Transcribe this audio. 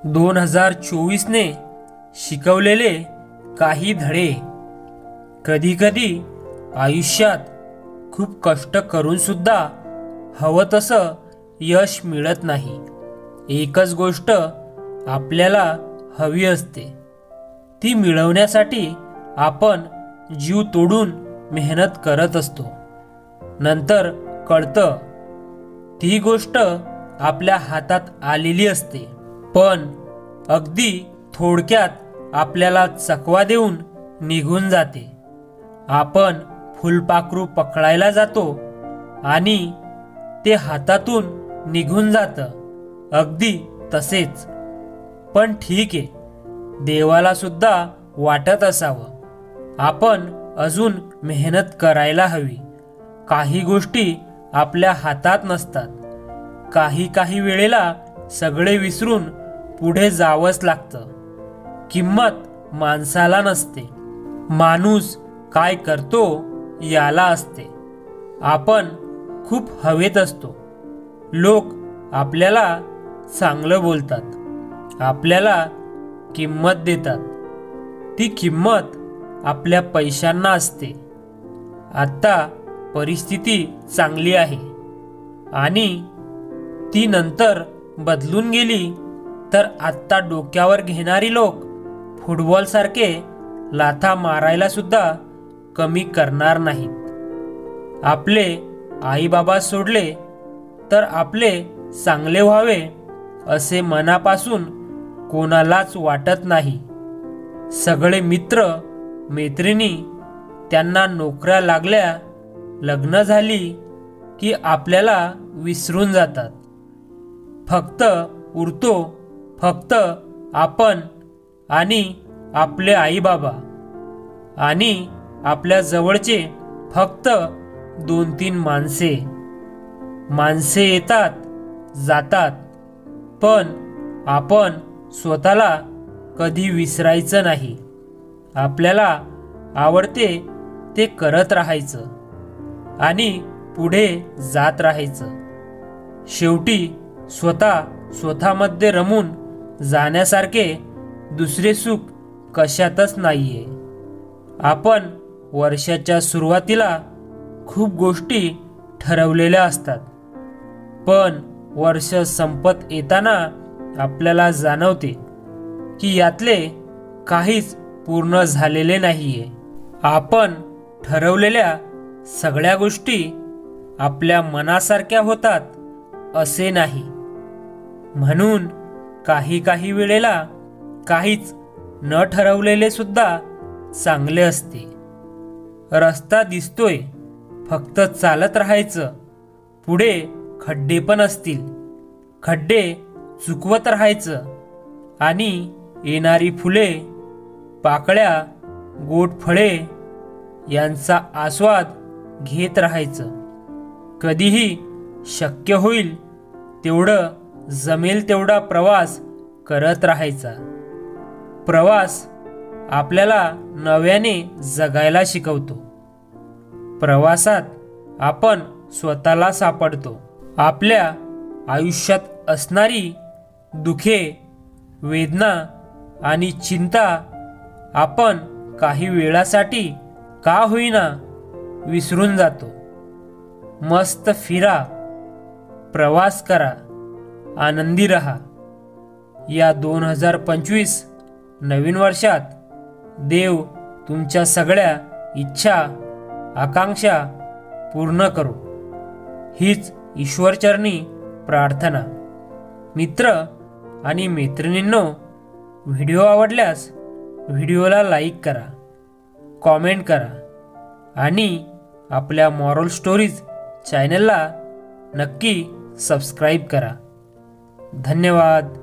2024ने शिकवलेले काही धडे. कधीकधी आयुष्यात खूप कष्ट करून सुद्धा हवं तसं यश मिळत नाही. एकच गोष्ट आपल्याला हवी असते, ती मिळवण्यासाठी आपण जीव तोडून मेहनत करत असतो. नंतर कळतं ती गोष्ट आपल्या हातात आलेली असते, पण अगदी थोडक्यात आपल्याला चकवा देऊन निघून जाते. आपण फुलपाखरू पकडायला जातो आणि ते हातातून निघून जातं, अगदी तसेच. पण ठीक आहे, देवाला सुद्धा वाटत असावं आपण अजून मेहनत करायला हवी. काही गोष्टी आपल्या हातात नसतात. काही वेळेला सगळे विसरून पुढे जावंच लागतं. किंमत माणसाला नसते, माणूस काय करतो याला असते. आपण खूप हवेत असतो. लोक आपल्याला चांगलं बोलतात, आपल्याला किंमत देतात. ती किंमत आपल्या पैशांना असते. आत्ता परिस्थिती चांगली आहे आणि ती नंतर बदलून गेली तर आत्ता डोक्यावर घेणारी लोक फुटबॉलसारखे लाथा मारायला सुद्धा कमी करणार नाहीत. आपले आईबाबा सोडले तर आपले चांगले व्हावे असे मनापासून कोणालाच वाटत नाही. सगळे मित्र मैत्रिणी, त्यांना नोकऱ्या लागल्या, लग्न झाली की आपल्याला विसरून जातात. फक्त उरतो फक्त आपण आणि आपले आईबाबा आणि आपल्या जवळचे फक्त 2-3 माणसे येतात जातात, पण आपण स्वतःला कधी विसरायचं नाही. आपल्याला आवडते ते करत राहायचं आणि पुढे जात राहायचं. शेवटी स्वतःमध्ये रमून जाण्यासारखे दुसरे सुख कशातच नाहीये. आपण वर्षाच्या सुरुवातीला खूप गोष्टी ठरवलेल्या असतात, पण वर्ष संपत येताना आपल्याला जाणवते की यातले काहीच पूर्ण झालेले नाहीये. आपण ठरवलेल्या सगळ्या गोष्टी आपल्या मनासारख्या होतात असे नाही. म्हणून काही वेळेला काहीच न ठरवलेले सुद्धा चांगले असते. रस्ता दिसतोय, फक्त चालत राहायचं. पुढे खड्डे पण असतील, खड्डे चुकवत राहायचं आणि येणारी फुले, पाकळ्या, गोड फळे यांचा आस्वाद घेत राहायचं. कधीही शक्य होईल तेवढं, जमेल तेवढा प्रवास करत राहायचा. प्रवास आपल्याला नव्याने जगायला शिकवतो. प्रवासात आपण स्वतःला सापडतो. आपल्या आयुष्यात असणारी दुःखे, वेदना आणि चिंता आपण काही वेळासाठी का होईना विसरून जातो. मस्त फिरा, प्रवास करा, आनंदी रहा. या 2025 नवीन वर्षात देव तुमच्या सगळ्या इच्छा आकांक्षा पूर्ण करो, हीच ईश्वरचरणी प्रार्थना. मित्र आणि मैत्रिणींनो, व्हिडिओ आवडल्यास व्हिडिओला लाईक करा, कॉमेंट करा आणि आपल्या मॉरल स्टोरीज चॅनलला नक्की सबस्क्राईब करा. धन्यवाद.